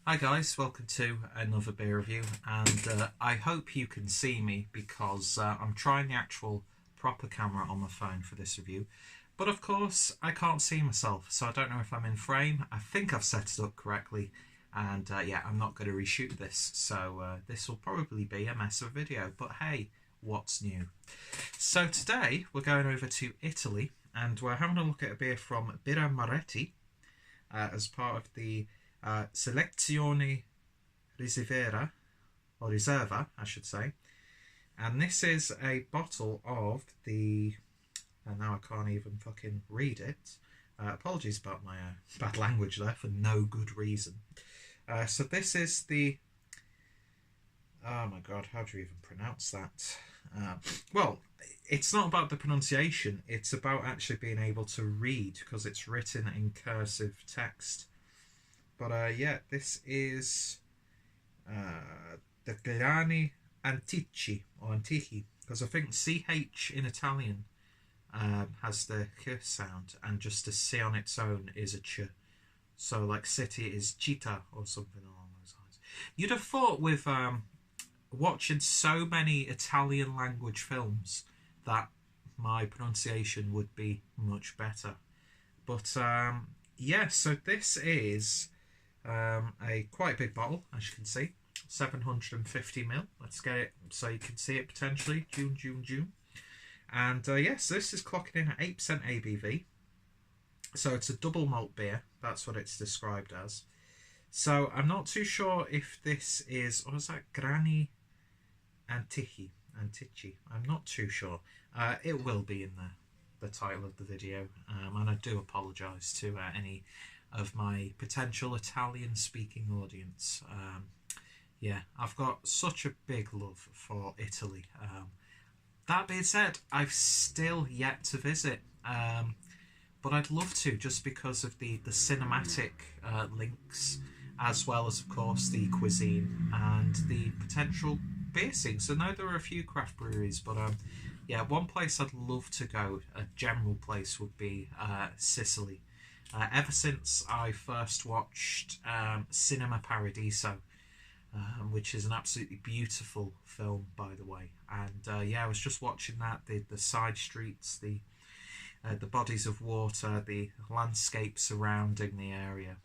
Hi guys, welcome to another beer review, and I hope you can see me because I'm trying the actual proper camera on my phone for this review, but of course I can't see myself, so I don't know if I'm in frame. I think I've set it up correctly, and yeah, I'm not going to reshoot this, so this will probably be a mess of a video, but hey, what's new? So today we're going over to Italy, and we're having a look at a beer from Birra Moretti as part of the Selezione Riserva, or Riserva, I should say. And this is a bottle of the, and now I can't even fucking read it. Apologies about my bad language there for no good reason. So this is the, oh my god, how do you even pronounce that? Well, it's not about the pronunciation, it's about actually being able to read, because it's written in cursive text. But yeah, this is the Grani Antichi, or Antichi, because I think CH in Italian has the K sound, and just a C on its own is a Ch. So like city is città, or something along those lines. You'd have thought with watching so many Italian language films that my pronunciation would be much better. But yeah, so this is a quite big bottle, as you can see, 750ml. Let's get it so you can see it potentially. June. And yes, this is clocking in at 8% ABV. So it's a double malt beer. That's what it's described as. So I'm not too sure if this is, what was that? Grani Antichi. I'm not too sure. It will be in the title of the video. And I do apologise to any of my potential Italian speaking audience. Yeah, I've got such a big love for Italy. That being said, I've still yet to visit, but I'd love to, just because of the cinematic links, as well as of course the cuisine and the potential beer scene. So now there are a few craft breweries, but yeah, one place I'd love to go, a general place, would be Sicily. Ever since I first watched Cinema Paradiso, which is an absolutely beautiful film, by the way. And yeah, I was just watching that, the side streets, the bodies of water, the landscape surrounding the area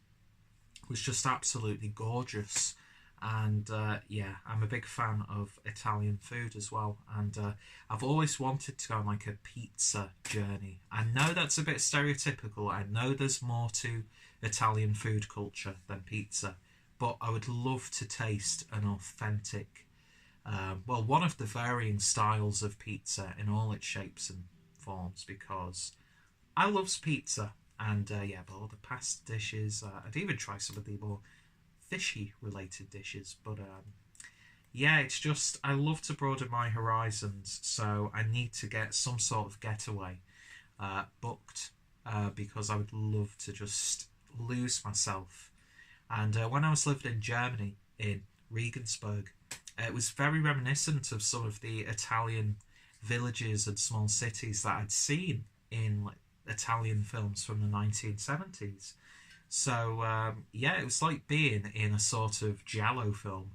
was just absolutely gorgeous. And yeah, I'm a big fan of Italian food as well, and I've always wanted to go on like a pizza journey. I know that's a bit stereotypical, I know there's more to Italian food culture than pizza, but I would love to taste an authentic, well, one of the varying styles of pizza in all its shapes and forms, because I love pizza. And yeah, but all the pasta dishes, I'd even try some of the more fishy related dishes, but yeah, it's just, I love to broaden my horizons, so I need to get some sort of getaway booked, because I would love to just lose myself. And when I was living in Germany, in Regensburg, it was very reminiscent of some of the Italian villages and small cities that I'd seen in like Italian films from the 1970s. So yeah, it was like being in a sort of giallo film,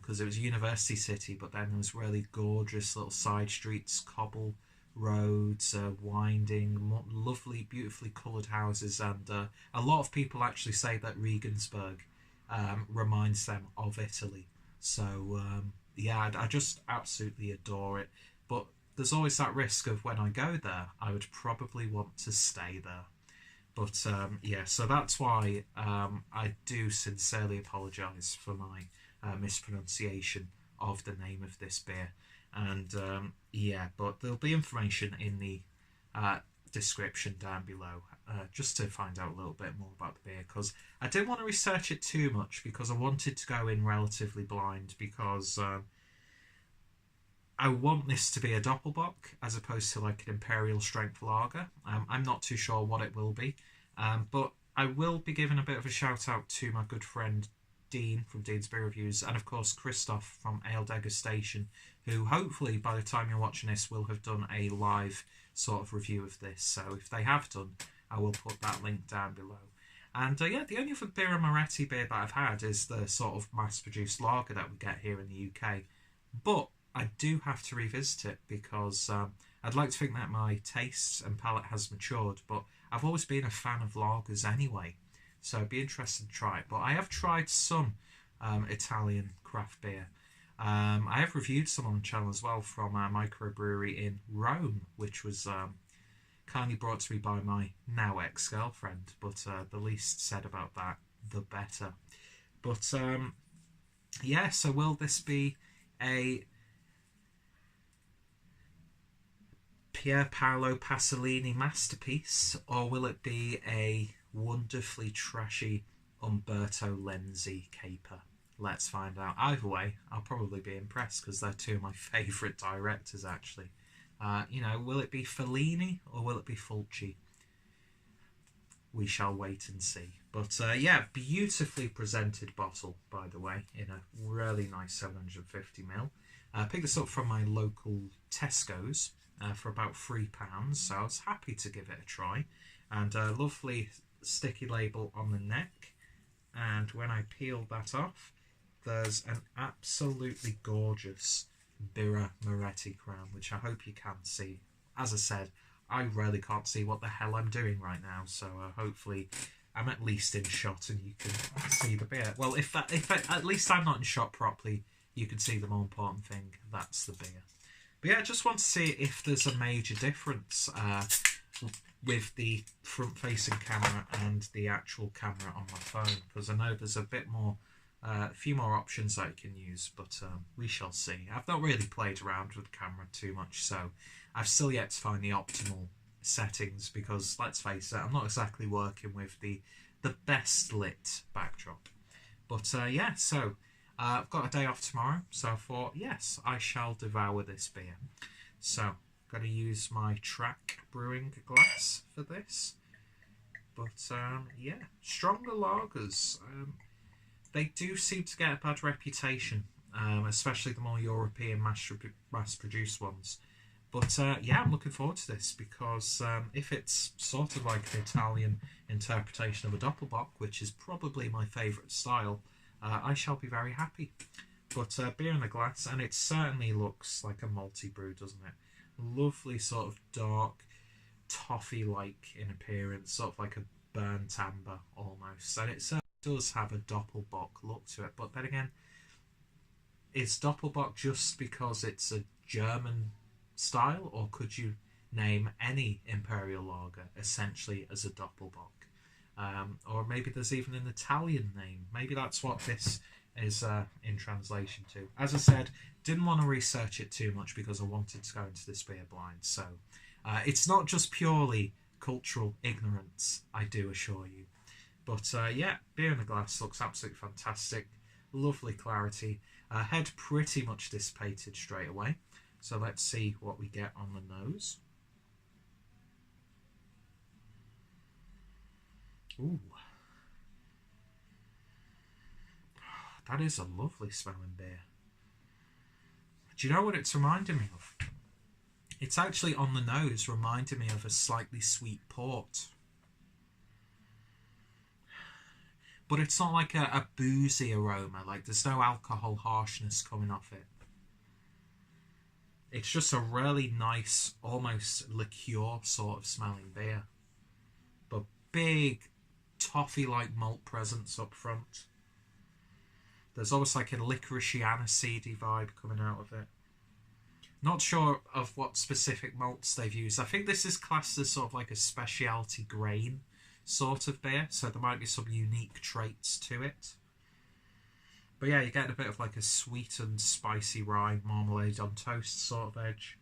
because it was University City, but then there was really gorgeous little side streets, cobble roads, winding, lovely, beautifully coloured houses, and a lot of people actually say that Regensburg reminds them of Italy. So yeah, I just absolutely adore it. But there's always that risk of when I go there, I would probably want to stay there. But yeah, so that's why I do sincerely apologise for my mispronunciation of the name of this beer. And yeah, but there'll be information in the description down below, just to find out a little bit more about the beer, because I didn't want to research it too much, because I wanted to go in relatively blind, because I want this to be a Doppelbock as opposed to like an Imperial Strength Lager. I'm not too sure what it will be, but I will be giving a bit of a shout out to my good friend Dean from Dean's Beer Reviews, and of course Christoph from Ale Degustation, who hopefully by the time you're watching this will have done a live sort of review of this. So if they have done, I will put that link down below. And yeah, the only other Birra Moretti beer that I've had is the sort of mass-produced lager that we get here in the UK. But I do have to revisit it because I'd like to think that my taste and palate has matured. But I've always been a fan of lagers anyway, so I'd be interested to try it. But I have tried some Italian craft beer. I have reviewed some on the channel as well from a microbrewery in Rome, which was kindly brought to me by my now ex-girlfriend, but the least said about that, the better. But yeah, so will this be a Pier Paolo Pasolini masterpiece, or will it be a wonderfully trashy Umberto Lenzi caper? Let's find out. Either way, I'll probably be impressed because they're two of my favourite directors, actually. You know, will it be Fellini or will it be Fulci? We shall wait and see. But yeah, beautifully presented bottle, by the way, in a really nice 750ml. I picked this up from my local Tesco's for about £3, so I was happy to give it a try. And a lovely sticky label on the neck. And when I peeled that off, there's an absolutely gorgeous Birra Moretti crown, which I hope you can see. As I said, I really can't see what the hell I'm doing right now, so hopefully I'm at least in shot and you can see the beer. Well, if at least I'm not in shot properly, you can see the more important thing, that's the beer. But yeah, I just want to see if there's a major difference with the front-facing camera and the actual camera on my phone, because I know there's a bit more, a few more options that I can use, but we shall see. I've not really played around with the camera too much, so I've still yet to find the optimal settings, because let's face it, I'm not exactly working with the best lit backdrop. But yeah, so I've got a day off tomorrow, so I thought, yes, I shall devour this beer. So got to use my Track brewing glass for this. But yeah, stronger lagers. They do seem to get a bad reputation, especially the more European mass-produced ones. But yeah, I'm looking forward to this because if it's sort of like an Italian interpretation of a Doppelbock, which is probably my favourite style, I shall be very happy. But beer in a glass, and it certainly looks like a malty brew, doesn't it? Lovely sort of dark, toffee-like in appearance, sort of like a burnt amber almost. And it certainly does have a Doppelbock look to it. But then again, is Doppelbock just because it's a German style, or could you name any imperial lager essentially as a Doppelbock? Or maybe there's even an Italian name. Maybe that's what this is in translation to. As I said, didn't want to research it too much because I wanted to go into this beer blind. So it's not just purely cultural ignorance, I do assure you. But yeah, beer in the glass looks absolutely fantastic. Lovely clarity. Head pretty much dissipated straight away. So let's see what we get on the nose. Ooh. That is a lovely smelling beer. Do you know what it's reminding me of? It's actually on the nose reminding me of a slightly sweet port. But it's not like a boozy aroma, like there's no alcohol harshness coming off it. It's just a really nice, almost liqueur sort of smelling beer. But big, toffee-like malt presence up front. There's almost like a licoricey aniseedy vibe coming out of it. Not sure of what specific malts they've used. I think this is classed as sort of like a specialty grain sort of beer, so there might be some unique traits to it. But yeah, you get a bit of like a sweet and spicy rye marmalade on toast sort of edge.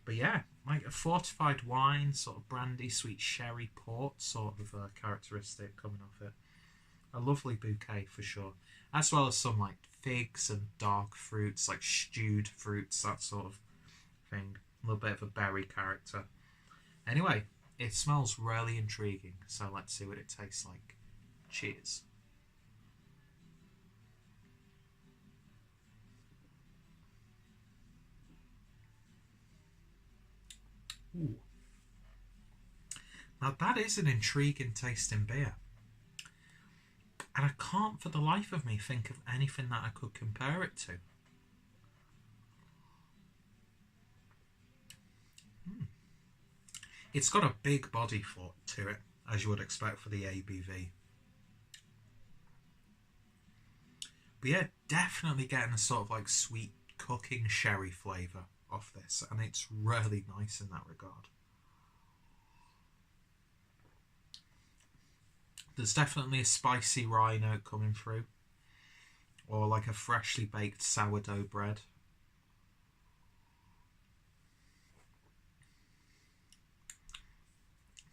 But yeah, like a fortified wine, sort of brandy, sweet sherry port sort of characteristic coming off it. A lovely bouquet for sure. As well as some like figs and dark fruits, like stewed fruits, that sort of thing. A little bit of a berry character. Anyway, it smells really intriguing, so let's see what it tastes like. Cheers. Ooh. Now that is an intriguing tasting beer. And I can't for the life of me think of anything that I could compare it to. It's got a big body to it, as you would expect for the ABV. But yeah, definitely getting a sort of like sweet cooking sherry flavour off this, and it's really nice in that regard. There's definitely a spicy rye note coming through, or like a freshly baked sourdough bread.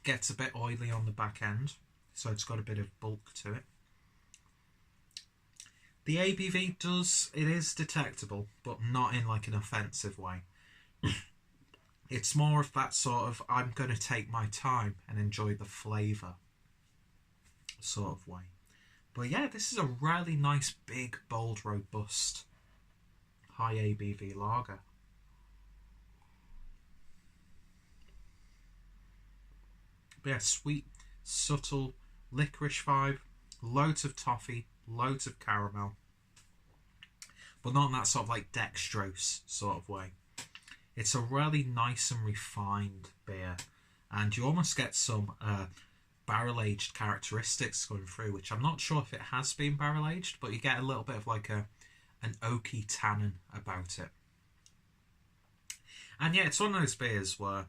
Gets a bit oily on the back end, so it's got a bit of bulk to it. The ABV is detectable, but not in like an offensive way. It's more of that sort of, I'm going to take my time and enjoy the flavour sort of way. But yeah, this is a really nice, big, bold, robust, high ABV lager. But yeah, sweet, subtle, licorice vibe, loads of toffee, loads of caramel, but not in that sort of like dextrose sort of way. It's a really nice and refined beer, and you almost get some barrel-aged characteristics going through, which I'm not sure if it has been barrel-aged, but you get a little bit of like an oaky tannin about it. And yeah, it's one of those beers where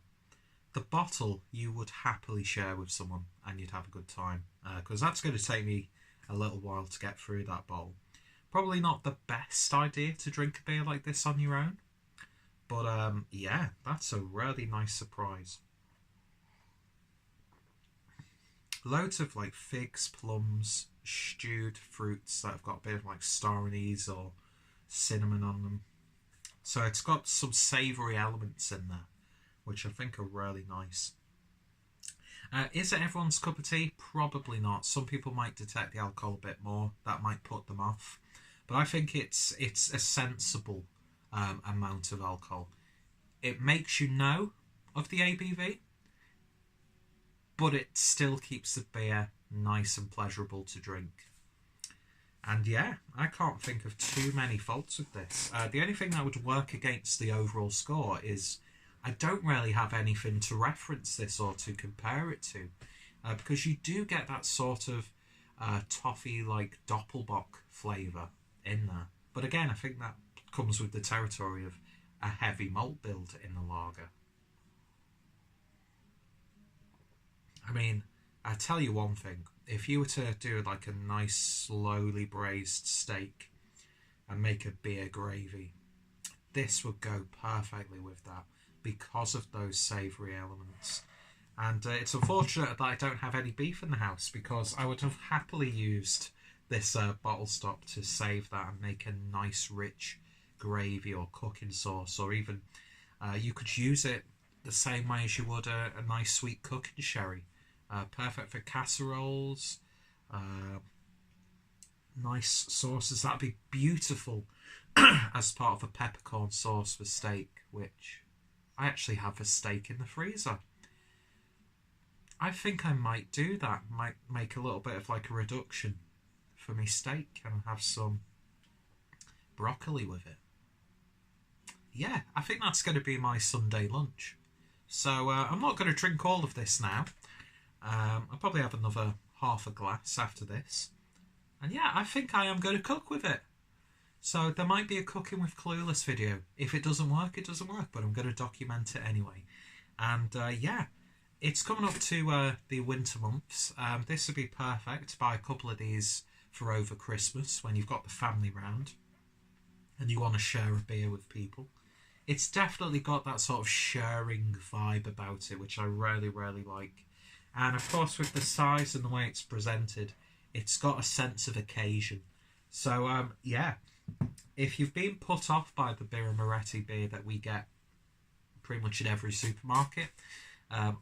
the bottle you would happily share with someone and you'd have a good time, because that's going to take me a little while to get through that bottle. Probably not the best idea to drink a beer like this on your own, but yeah, that's a really nice surprise. Loads of like figs, plums, stewed fruits that have got a bit of like star anise or cinnamon on them. So it's got some savoury elements in there, which I think are really nice. Is it everyone's cup of tea? Probably not. Some people might detect the alcohol a bit more. That might put them off. But I think it's a sensible amount of alcohol. It makes you know of the ABV, but it still keeps the beer nice and pleasurable to drink. And yeah, I can't think of too many faults with this. The only thing that would work against the overall score is I don't really have anything to reference this or to compare it to, because you do get that sort of toffee like Doppelbock flavour in there. But again, I think that comes with the territory of a heavy malt build in the lager. I mean, I tell you one thing, if you were to do like a nice slowly braised steak and make a beer gravy, this would go perfectly with that because of those savoury elements. And it's unfortunate that I don't have any beef in the house, because I would have happily used this bottle stop to save that and make a nice rich gravy or cooking sauce, or even you could use it the same way as you would a nice sweet cooking sherry. Perfect for casseroles, nice sauces. That'd be beautiful as part of a peppercorn sauce for steak, which I actually have a steak in the freezer. I think I might do that. Might make a little bit of like a reduction for me steak and have some broccoli with it. Yeah, I think that's going to be my Sunday lunch. So I'm not going to drink all of this now. I'll probably have another half a glass after this. And yeah, I think I am going to cook with it. So there might be a Cooking with Clueless video. If it doesn't work, it doesn't work, but I'm going to document it anyway. And yeah, it's coming up to the winter months. This would be perfect to buy a couple of these for over Christmas when you've got the family round and you want to share a beer with people. It's definitely got that sort of sharing vibe about it, which I really, really like. And of course, with the size and the way it's presented, it's got a sense of occasion. So yeah, if you've been put off by the Birra Moretti beer that we get pretty much in every supermarket,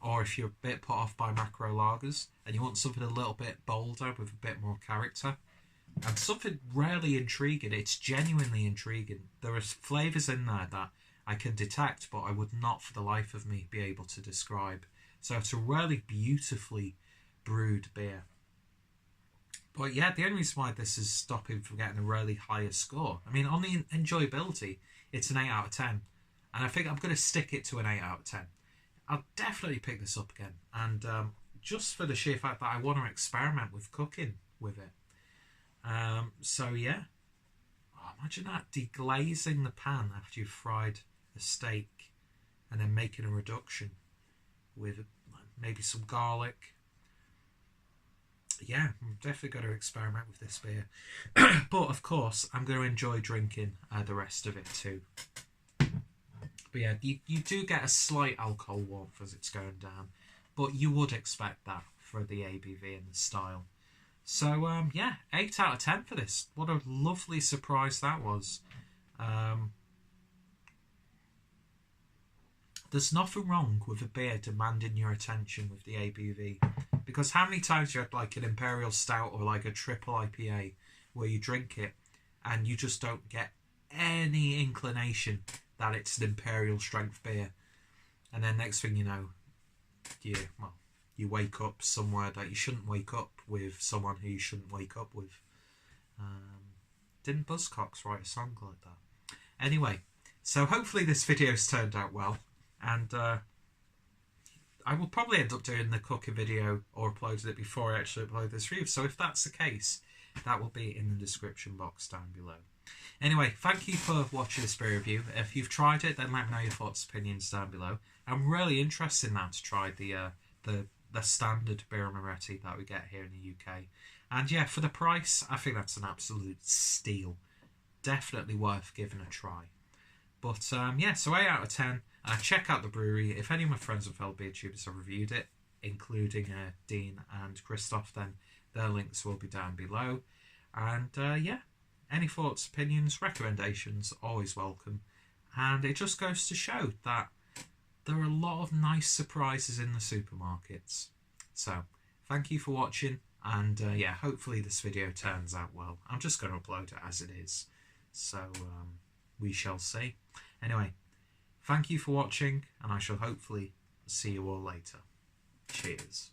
or if you're a bit put off by macro lagers and you want something a little bit bolder with a bit more character and something really intriguing, it's genuinely intriguing. There are flavours in there that I can detect, but I would not for the life of me be able to describe. So it's a really beautifully brewed beer. But yeah, the only reason why this is stopping from getting a really higher score, I mean, on the enjoyability, it's an 8 out of 10. And I think I'm going to stick it to an 8 out of 10. I'll definitely pick this up again. And just for the sheer fact that I want to experiment with cooking with it. So yeah. Oh, imagine that, deglazing the pan after you've fried the steak and then making a reduction with maybe some garlic. Yeah, I'm definitely going to experiment with this beer. But of course, I'm going to enjoy drinking the rest of it too. But yeah, you do get a slight alcohol warmth as it's going down. But you would expect that for the ABV and the style. So, yeah, 8 out of 10 for this. What a lovely surprise that was. There's nothing wrong with a beer demanding your attention with the ABV. Because how many times you had like an Imperial Stout or like a triple IPA where you drink it and you just don't get any inclination that it's an Imperial strength beer. And then next thing you know, you wake up somewhere that you shouldn't wake up with someone who you shouldn't wake up with. Didn't Buzzcocks write a song like that? Anyway, so hopefully this video's turned out well. And I will probably end up doing the cooking video or uploading it before I actually upload this review. So if that's the case, that will be in the description box down below. Anyway, thank you for watching this beer review. If you've tried it, then let me know your thoughts and opinions down below. I'm really interested now to try the standard Birra Moretti that we get here in the UK. And yeah, for the price, I think that's an absolute steal. Definitely worth giving a try. But yeah, so 8 out of 10. Check out the brewery. If any of my friends and fellow beer tubers have reviewed it, including Dean and Christoph, then their links will be down below. And yeah, any thoughts, opinions, recommendations, always welcome. And it just goes to show that there are a lot of nice surprises in the supermarkets. So, thank you for watching. And yeah, hopefully this video turns out well. I'm just going to upload it as it is. So, we shall see. Anyway, thank you for watching, and I shall hopefully see you all later. Cheers.